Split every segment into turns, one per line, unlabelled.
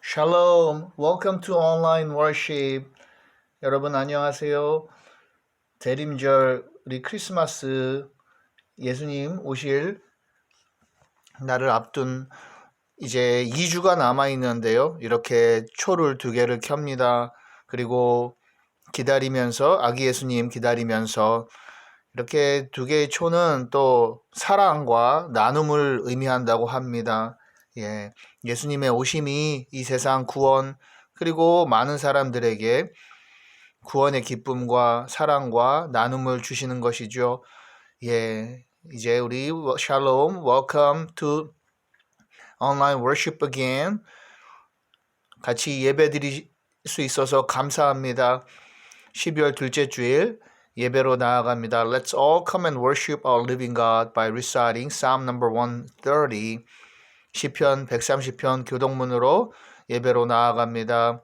Shalom. Welcome to online worship. 여러분 안녕하세요. 대림절 우리 크리스마스 예수님 오실 날을 앞둔 이제 2주가 남아 있는데요. 이렇게 초를 2개를 켭니다. 그리고 기다리면서 아기 예수님 기다리면서 이렇게 2개의 초는 또 사랑과 나눔을 의미한다고 합니다. 예수님의 오심이 이 세상 구원 그리고 많은 사람들에게 구원의 기쁨과 사랑과 나눔을 주시는 것이죠. 이제 우리 샬롬, welcome to online worship again. 같이 예배 드릴 수 있어서 감사합니다. 12월 둘째 주일 예배로 나아갑니다. Let's all come and worship our living God by reciting Psalm number 130. 시편 130편 교동문으로 예배로 나아갑니다.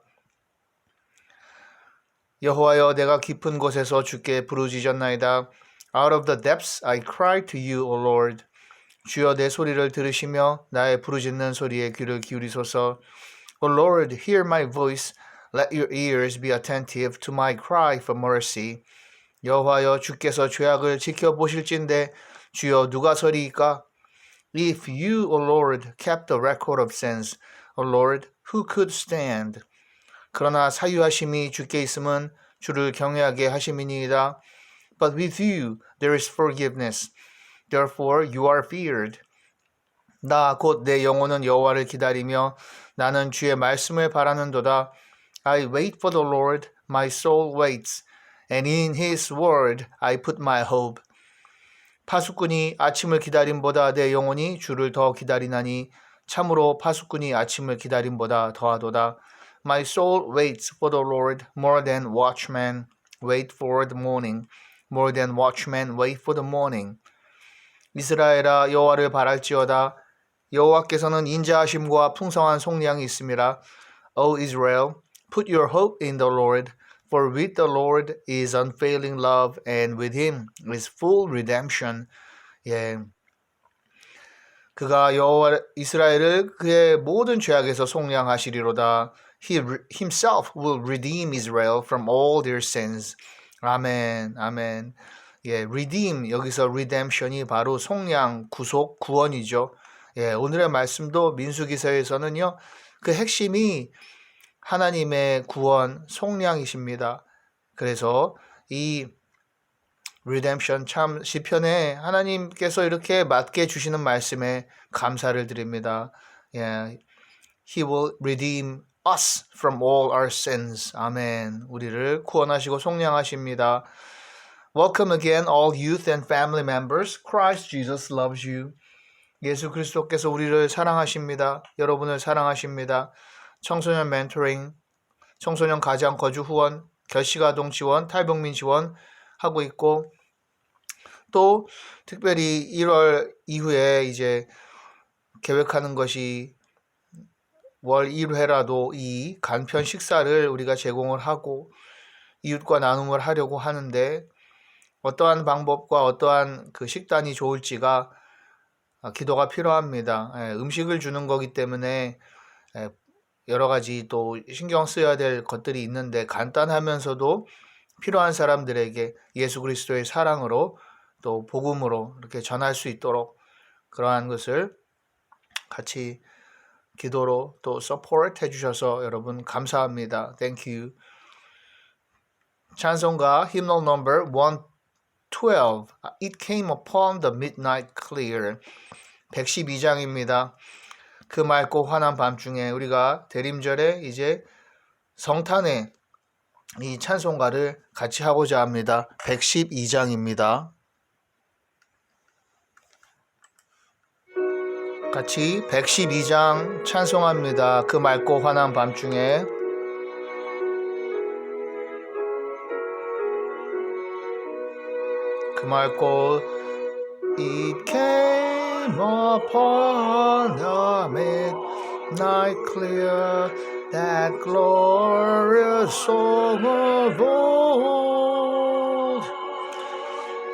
여호와여 내가 깊은 곳에서 주께 부르짖었나이다. Out of the depths I cry to you, O Lord. 주여 내 소리를 들으시며 나의 부르짖는 소리에 귀를 기울이소서. O Lord, hear my voice. Let your ears be attentive to my cry for mercy. 여호와여 주께서 죄악을 지켜보실진대 주여 누가 서리이까? If you, O Lord, kept the record of sins, O Lord, who could stand? 그러나 사유하심이 주께 있음은 주를 경외하게 하심이니이다. But with you there is forgiveness. Therefore you are feared. 나 곧 내 영혼은 여호와를 기다리며 나는 주의 말씀을 바라는도다. I wait for the Lord, my soul waits, and in his word I put my hope. 파수꾼이 아침을 기다림보다 내 영혼이 주를 더 기다리나니 참으로 파수꾼이 아침을 기다림보다 더하도다. My soul waits for the Lord more than watchmen wait for the morning. More than watchmen wait for the morning. 이스라엘아 여호와를 바랄지어다. 여호와께서는 인자하심과 풍성한 속량이 있음이라. O Israel, put your hope in the Lord. For with the Lord is unfailing love, and with him is full redemption. 그가 여호와 이스라엘을 그의 모든 죄악에서 속량하시리로다. He himself will redeem Israel from all their sins. 아멘, 아멘. redeem 여기서 redemption이 바로 속량, 구속, 구원이죠. 오늘의 말씀도 민수기서에서는요, 그 핵심이 하나님의 구원, 속량이십니다. 그래서 이 redemption 참 시편에 하나님께서 이렇게 맞게 주시는 말씀에 감사를 드립니다. He will redeem us from all our sins. 아멘. 우리를 구원하시고 속량하십니다. Welcome again all youth and family members. Christ Jesus loves you. 예수 그리스도께서 우리를 사랑하십니다. 여러분을 사랑하십니다. 청소년 멘토링, 청소년 가장 거주 후원, 결식아동 지원, 탈북민 지원 하고 있고 또 특별히 1월 이후에 이제 계획하는 것이 월 1회라도 이 간편 식사를 우리가 제공을 하고 이웃과 나눔을 하려고 하는데 어떠한 방법과 어떠한 그 식단이 좋을지가 기도가 필요합니다. 음식을 주는 거기 때문에 여러 가지 또 신경 써야 될 것들이 있는데 간단하면서도 필요한 사람들에게 예수 그리스도의 사랑으로 또 복음으로 이렇게 전할 수 있도록 그러한 것을 같이 기도로 또 서포트 해주셔서 여러분 감사합니다. Thank you. 찬송가 hymnal number 112 It came upon the midnight clear 112장입니다. 그 맑고 환한 밤중에 우리가 대림절에 이제 성탄의 이 찬송가를 같이 하고자 합니다. 112장입니다. 같이 112장 찬송합니다. 그 맑고 환한 밤중에 그 맑고 It came upon the midnight clear that glorious song of old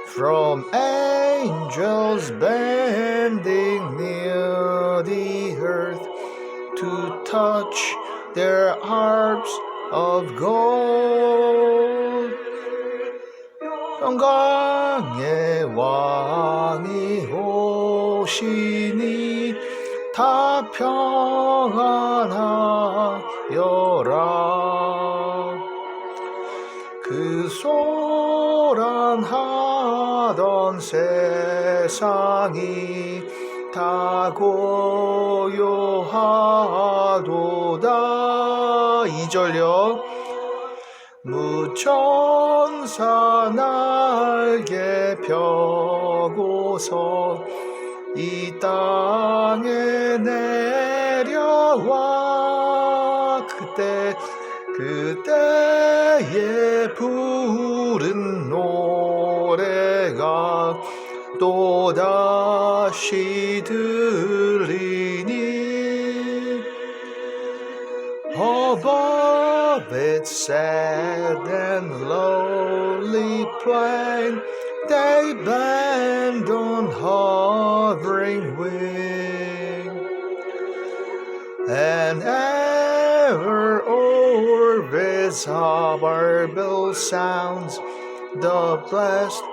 from angels bending near the earth to touch their harps of gold. 평강의 왕이 오시니 다 평안하여라. 그 소란하던 세상이 다 고요하도다. 2절요. 무천사 날개 펴고서 이 땅에 내려와. 그때에 부른 노래가 또다시 들리니 above its sad and lonely plain they bend on hovering wing, and ever o'er its harp sounds the blessed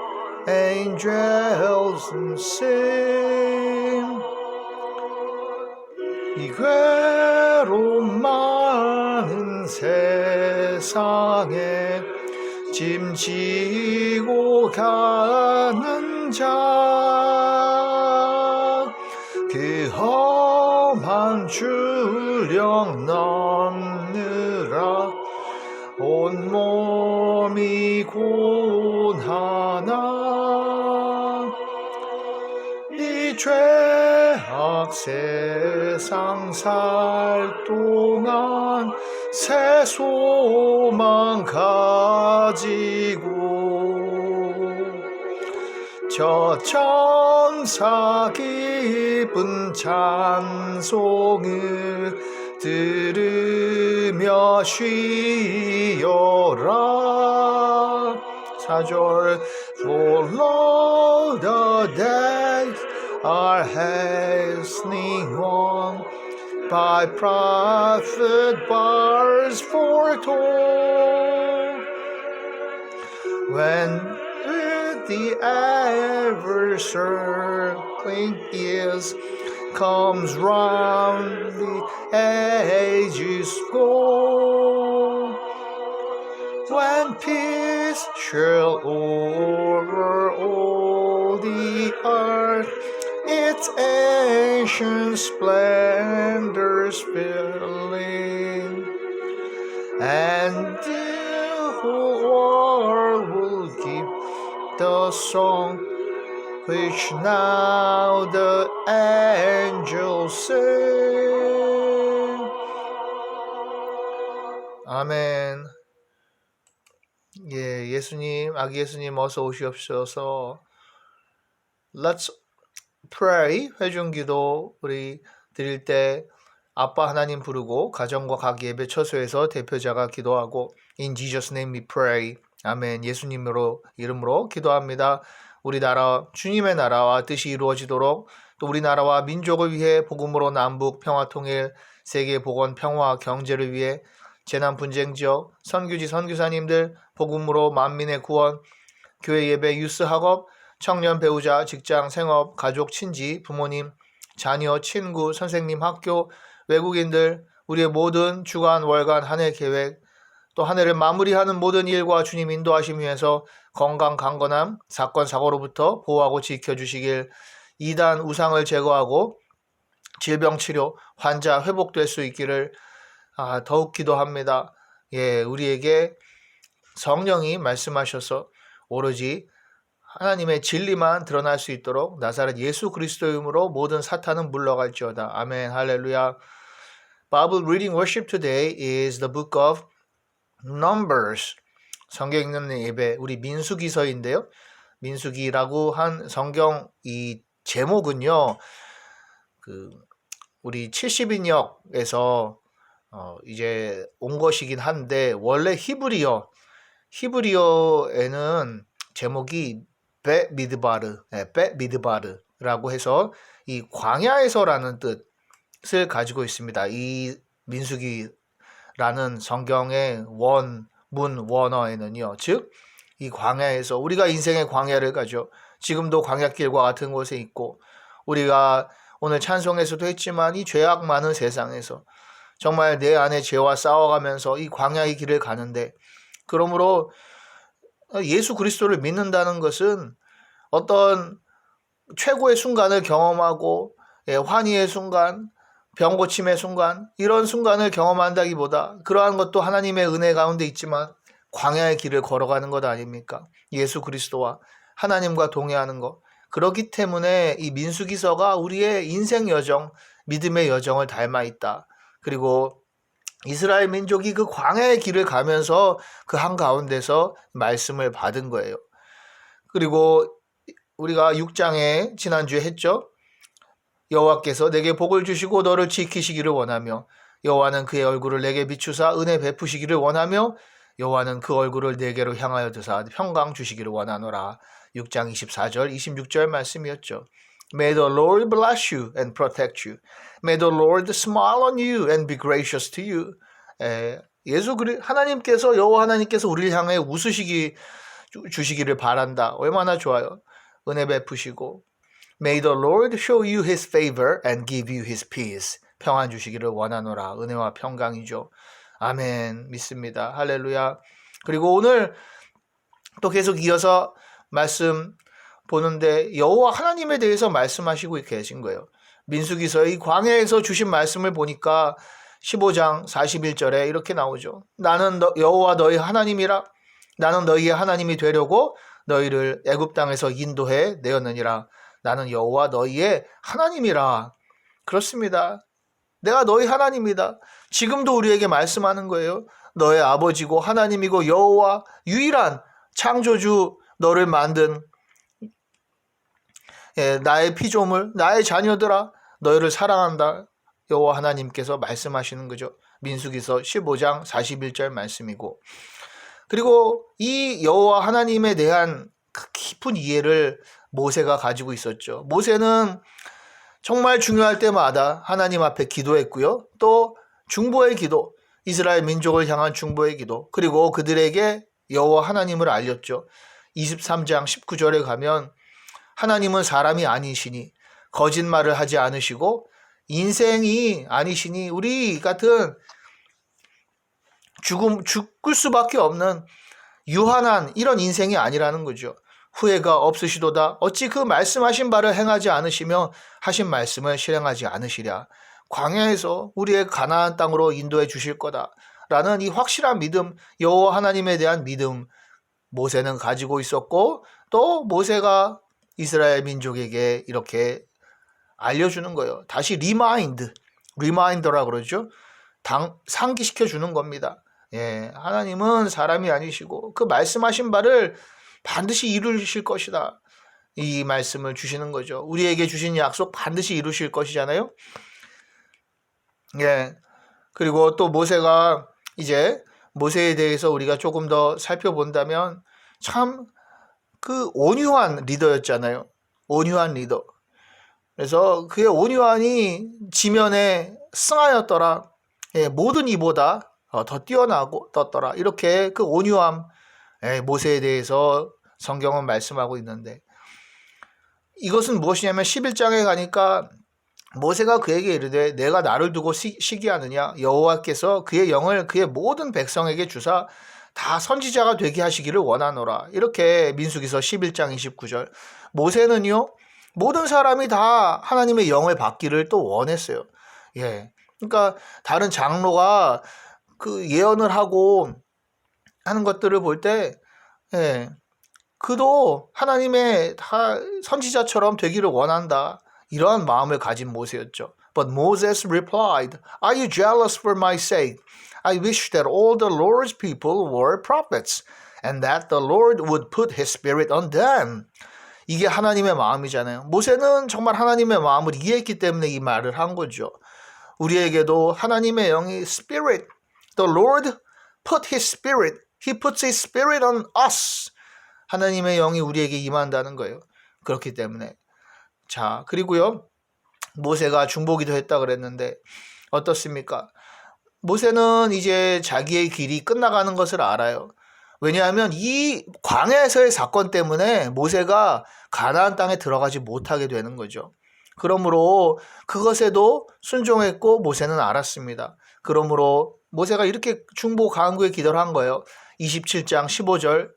angels sing. 이 괴로움 많은 세상에 짐 지고 가는 자, 그 험한 주령 넘느라 온몸이 고난하나. 이 죄악 세상 살 동안 새 소망 가지고 저 천사 기쁜 찬송을 들으며 쉬어라. 4절. For lo, the days are hastening on, by prophet bars foretold, when with the ever circling years comes round the ages go, when peace shall over all the earth its ancient splendors filling, and the whole world will give the song which now the angels sing. 아멘. 예, 예수님, 아기 예수님 어서 오시옵소서. Let's pray. 회중기도 우리 드릴 때 아빠 하나님 부르고 가정과 각 예배 처소에서 대표자가 기도하고 In Jesus' name we pray. 아멘. 예수님으로 이름으로 기도합니다. 우리 나라 주님의 나라와 뜻이 이루어지도록, 또 우리나라와 민족을 위해 복음으로 남북 평화통일, 세계 복원 평화 경제를 위해 재난 분쟁 지역 선교지 선교사님들 복음으로 만민의 구원, 교회 예배 유스 학업, 청년 배우자 직장 생업 가족 친지 부모님 자녀 친구 선생님 학교 외국인들 우리의 모든 주간 월간 한 해 계획, 또 한 해를 마무리하는 모든 일과 주님 인도하심 위해서 건강 강건함 사건 사고로부터 보호하고 지켜주시길, 이단 우상을 제거하고 질병 치료 환자 회복될 수 있기를 더욱 기도합니다. 예, 우리에게 성령이 말씀하셔서 오로지 하나님의 진리만 드러날 수 있도록 나사렛 예수 그리스도의 이름으로 모든 사탄은 물러갈지어다. 아멘. 할렐루야. Bible reading worship today is the book of Numbers. 성경 읽는 예배, 우리 민수기서인데요. 민수기라고 한 성경 이 제목은요, 우리 70인역에서 이제 온 것이긴 한데, 원래 히브리어에는 제목이 베미드바르라고 해서 이 광야에서라는 뜻을 가지고 있습니다. 이 민수기라는 성경의 원어에는요. 즉, 이 광야에서 우리가 인생의 광야를 가죠. 지금도 광야길과 같은 곳에 있고 우리가 오늘 찬송에서도 했지만 이 죄악 많은 세상에서 정말 내 안에 죄와 싸워가면서 이 광야의 길을 가는데 그러므로 예수 그리스도를 믿는다는 것은 어떤 최고의 순간을 경험하고 환희의 순간, 병 고침의 순간 이런 순간을 경험한다기보다 그러한 것도 하나님의 은혜 가운데 있지만 광야의 길을 걸어가는 것 아닙니까? 예수 그리스도와 하나님과 동행하는 것. 그렇기 때문에 이 민수기서가 우리의 인생 여정, 믿음의 여정을 닮아 있다. 그리고 이스라엘 민족이 그 광야의 길을 가면서 그 한가운데서 말씀을 받은 거예요. 그리고 우리가 6장에 지난주에 했죠. 여호와께서 내게 복을 주시고 너를 지키시기를 원하며 여호와는 그의 얼굴을 내게 비추사 은혜 베푸시기를 원하며 여호와는 그 얼굴을 내게로 향하여 드사 평강 주시기를 원하노라. 6장 24절 26절 말씀이었죠. May the Lord bless you and protect you. May the Lord smile on you and be gracious to you. 하나님께서 여호와 하나님께서 우리를 향해 주시기를 바란다. 얼마나 좋아요. 은혜 베푸시고 May the Lord show you his favor and give you his peace. 평안 주시기를 원하노라. 은혜와 평강이죠. 아멘. 믿습니다. 할렐루야. 그리고 오늘 또 계속 이어서 말씀 보는데 여호와 하나님에 대해서 말씀하시고 계신 거예요. 민수기서의 광야에서 주신 말씀을 보니까 15장 41절에 이렇게 나오죠. 나는 여호와 너희 하나님이라. 나는 너희의 하나님이 되려고 너희를 애굽 땅에서 인도해 내었느니라. 나는 여호와 너희의 하나님이라. 그렇습니다. 내가 너희 하나님이다. 지금도 우리에게 말씀하는 거예요. 너의 아버지고 하나님이고 여호와 유일한 창조주 너를 만든 나의 피조물, 나의 자녀들아 너희를 사랑한다. 여호와 하나님께서 말씀하시는 거죠. 민수기서 15장 41절 말씀이고 그리고 이 여호와 하나님에 대한 깊은 이해를 모세가 가지고 있었죠. 모세는 정말 중요할 때마다 하나님 앞에 기도했고요. 또 중보의 기도, 이스라엘 민족을 향한 중보의 기도, 그리고 그들에게 여호와 하나님을 알렸죠. 23장 19절에 가면 하나님은 사람이 아니시니 거짓말을 하지 않으시고 인생이 아니시니 우리 같은 죽을 수밖에 없는 유한한 이런 인생이 아니라는 거죠. 후회가 없으시도다. 어찌 그 말씀하신 바를 행하지 않으시며 하신 말씀을 실행하지 않으시랴. 광야에서 우리의 가나안 땅으로 인도해 주실 거다. 라는 이 확실한 믿음, 여호와 하나님에 대한 믿음 모세는 가지고 있었고 또 모세가 이스라엘 민족에게 이렇게 알려주는 거예요. 다시 리마인더라 그러죠. 상기시켜 주는 겁니다. 하나님은 사람이 아니시고 그 말씀하신 바를 반드시 이루실 것이다. 이 말씀을 주시는 거죠. 우리에게 주신 약속 반드시 이루실 것이잖아요. 그리고 또 모세가 이제 모세에 대해서 우리가 조금 더 살펴본다면 참 그 온유한 리더였잖아요. 온유한 리더. 그래서 그의 온유함이 지면에 승하였더라. 모든 이보다 더 뛰어나고 이렇게 그 온유함 모세에 대해서 성경은 말씀하고 있는데 이것은 무엇이냐면 11장에 가니까 모세가 그에게 이르되 내가 나를 두고 시기하느냐 여호와께서 그의 영을 그의 모든 백성에게 주사 다 선지자가 되게 하시기를 원하노라. 이렇게 민수기서 11장 29절. 모세는요 모든 사람이 다 하나님의 영을 받기를 또 원했어요. 그러니까 다른 장로가 그 예언을 하고 하는 것들을 볼 때 그도 하나님의 다 선지자처럼 되기를 원한다. 이러한 마음을 가진 모세였죠. But Moses replied, Are you jealous for my sake? I wish that all the Lord's people were prophets, and that the Lord would put his spirit on them. 이게 하나님의 마음이잖아요. 모세는 정말 하나님의 마음을 이해했기 때문에 이 말을 한 거죠. 우리에게도 하나님의 영이 spirit, the Lord put his spirit, he puts his spirit on us. 하나님의 영이 우리에게 임한다는 거예요. 그렇기 때문에 자 그리고요 모세가 중보기도 했다 그랬는데 어떻습니까? 모세는 이제 자기의 길이 끝나가는 것을 알아요. 왜냐하면 이 광야에서의 사건 때문에 모세가 가나안 땅에 들어가지 못하게 되는 거죠. 그러므로 그것에도 순종했고 모세는 알았습니다. 그러므로 모세가 이렇게 중보간구의 기도를 한 거예요. 27장 15절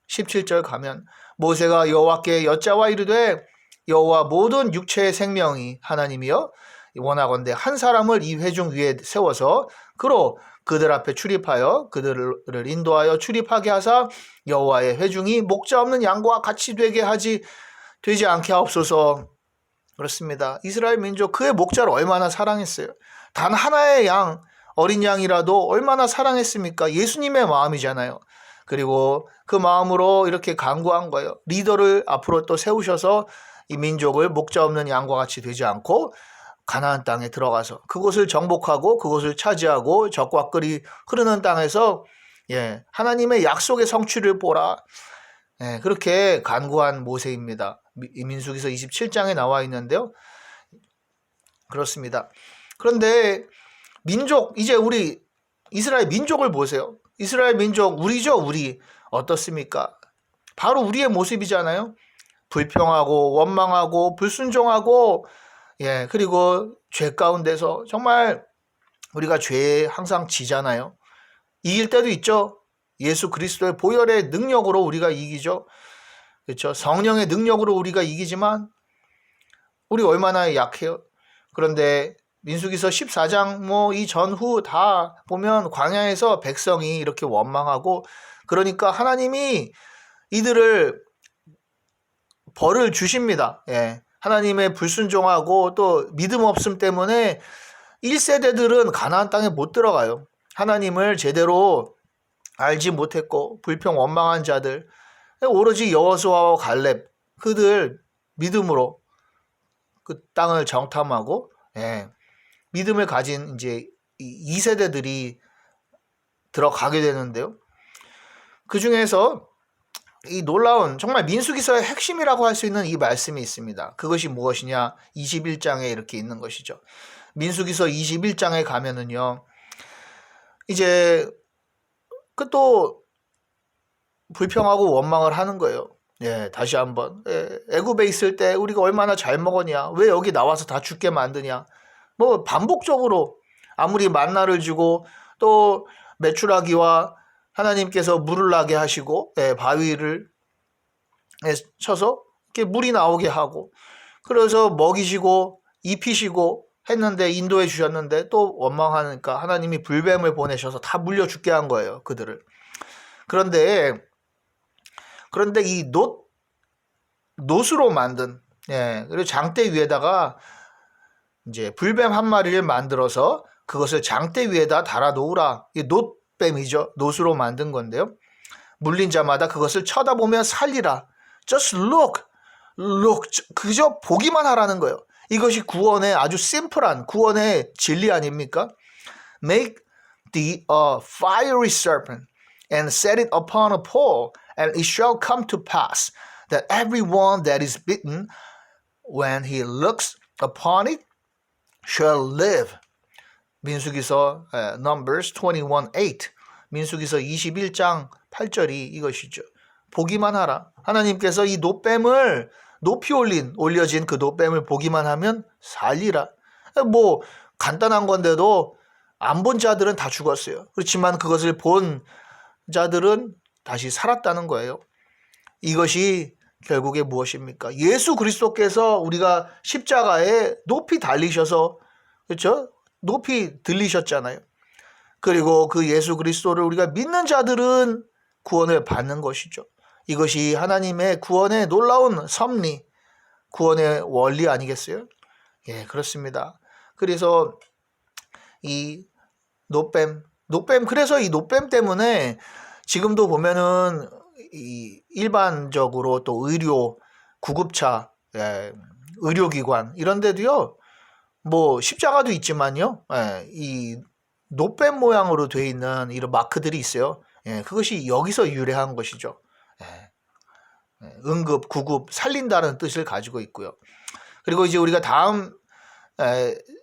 17절 가면 모세가 여호와께 여짜와 이르되 여호와 모든 육체의 생명이 하나님이여 원하건대 한 사람을 이 회중 위에 세워서 그로 그들 앞에 출입하여 그들을 인도하여 출입하게 하사 여호와의 회중이 목자 없는 양과 같이 되지 않게 하옵소서. 그렇습니다. 이스라엘 민족 그의 목자를 얼마나 사랑했어요. 단 하나의 양 어린 양이라도 얼마나 사랑했습니까? 예수님의 마음이잖아요. 그리고 그 마음으로 이렇게 간구한 거예요. 리더를 앞으로 또 세우셔서 이 민족을 목자 없는 양과 같이 되지 않고 가나안 땅에 들어가서 그곳을 정복하고 그곳을 차지하고 적과 꿀이 흐르는 땅에서 하나님의 약속의 성취를 보라. 그렇게 간구한 모세입니다. 민수기서 27장에 나와 있는데요. 그렇습니다. 그런데 민족, 이제 우리 이스라엘 민족을 보세요. 이스라엘 민족, 우리죠, 우리. 어떻습니까? 바로 우리의 모습이잖아요. 불평하고 원망하고 불순종하고 그리고 죄 가운데서 정말 우리가 죄에 항상 지잖아요. 이길 때도 있죠. 예수 그리스도의 보혈의 능력으로 우리가 이기죠. 그렇죠. 성령의 능력으로 우리가 이기지만 우리 얼마나 약해요. 그런데 민수기서 14장 이 전후 다 보면 광야에서 백성이 이렇게 원망하고 그러니까 하나님이 이들을 벌을 주십니다. 하나님의 불순종하고 또 믿음 없음 때문에 1세대들은 가나안 땅에 못 들어가요. 하나님을 제대로 알지 못했고 불평 원망한 자들 오로지 여호수아와 갈렙 그들 믿음으로 그 땅을 정탐하고 믿음을 가진 이제 2세대들이 들어가게 되는데요. 그 중에서 이 놀라운 정말 민수기서의 핵심이라고 할 수 있는 이 말씀이 있습니다. 그것이 무엇이냐? 21장에 이렇게 있는 것이죠. 민수기서 21장에 가면은요. 이제 그 또 불평하고 원망을 하는 거예요. 다시 한번 애굽에 있을 때 우리가 얼마나 잘 먹었냐? 왜 여기 나와서 다 죽게 만드냐? 반복적으로 아무리 만나를 주고 또 메추라기와 하나님께서 물을 나게 하시고 바위를 쳐서 이렇게 물이 나오게 하고 그래서 먹이시고 입히시고 했는데 인도해 주셨는데 또 원망하니까 하나님이 불뱀을 보내셔서 다 물려 죽게 한 거예요. 그들을. 그런데 이 놋으로 만든 그리고 장대 위에다가 이제 불뱀 한 마리를 만들어서 그것을 장대 위에다 달아 놓으라. 이 놋뱀이죠. 놋으로 만든 건데요. 물린 자마다 그것을 쳐다보며 살리라. Just look. 그저 보기만 하라는 거예요. 이것이 구원의 아주 심플한 구원의 진리 아닙니까? Make thee a fiery serpent and set it upon a pole, and it shall come to pass that everyone that is bitten, when he looks upon it, shall live. 민수기서 Numbers 21:8 민수기서 21장 8절이 이것이죠. 보기만 하라. 하나님께서 이 놋뱀을 높이 올려진 그 놋뱀을 보기만 하면 살리라. 간단한 건데도 안 본 자들은 다 죽었어요. 그렇지만 그것을 본 자들은 다시 살았다는 거예요. 이것이 결국에 무엇입니까? 예수 그리스도께서 우리가 십자가에 높이 달리셔서 그렇죠? 높이 들리셨잖아요. 그리고 그 예수 그리스도를 우리가 믿는 자들은 구원을 받는 것이죠. 이것이 하나님의 구원의 놀라운 섭리, 구원의 원리 아니겠어요? 그렇습니다. 그래서 이 놋뱀 그래서 이 놋뱀 때문에 지금도 보면은 이 일반적으로 또 의료 구급차, 의료기관 이런 데도요. 십자가도 있지만요. 이 놋뱀 모양으로 되어 있는 이런 마크들이 있어요. 그것이 여기서 유래한 것이죠. 응급, 구급, 살린다는 뜻을 가지고 있고요. 그리고 이제 우리가 다음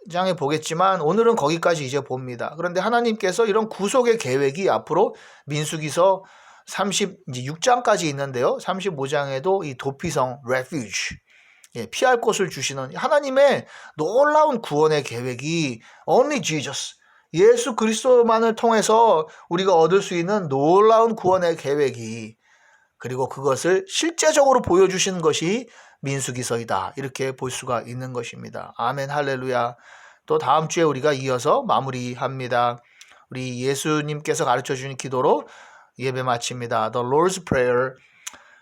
장에 보겠지만 오늘은 거기까지 이제 봅니다. 그런데 하나님께서 이런 구속의 계획이 앞으로 민수기서 36장까지 있는데요. 35장에도 이 도피성 refuge, 피할 곳을 주시는 하나님의 놀라운 구원의 계획이 only Jesus, 예수 그리스도만을 통해서 우리가 얻을 수 있는 놀라운 구원의 계획이, 그리고 그것을 실제적으로 보여주시는 것이 민수기서이다. 이렇게 볼 수가 있는 것입니다. 아멘, 할렐루야. 또 다음 주에 우리가 이어서 마무리합니다. 우리 예수님께서 가르쳐 주신 기도로 예배 마칩니다. The Lord's Prayer.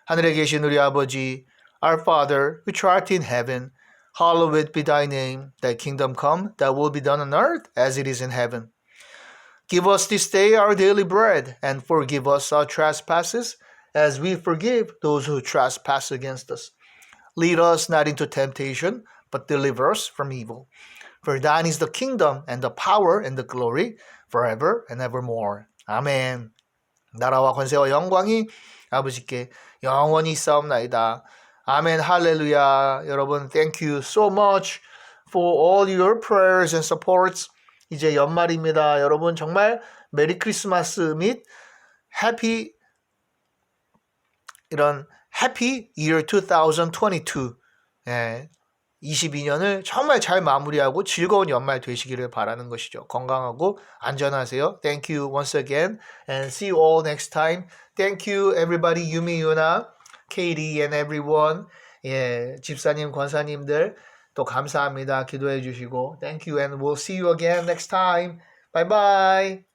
하늘에 계신 우리 아버지, Our Father, which art in heaven, hallowed be thy name. Thy kingdom come, thy will be done on earth as it is in heaven. Give us this day our daily bread, and forgive us our trespasses, as we forgive those who trespass against us. Lead us not into temptation, but deliver us from evil. For thine is the kingdom, and the power, and the glory, forever and evermore. 아멘. 나라와 권세와 영광이 아버지께 영원히 있사옵나이다. 아멘, 할렐루야. 여러분, thank you so much for all your prayers and supports. 이제 연말입니다. 여러분 정말 메리 크리스마스 및 해피 Happy Year 2022. 22년을 정말 잘 마무리하고 즐거운 연말 되시기를 바라는 것이죠. 건강하고 안전하세요. Thank you once again and see you all next time. Thank you everybody. 유미, 유나, Katie and everyone. 집사님, 권사님들 또 감사합니다. 기도해 주시고. Thank you and we'll see you again next time. Bye bye.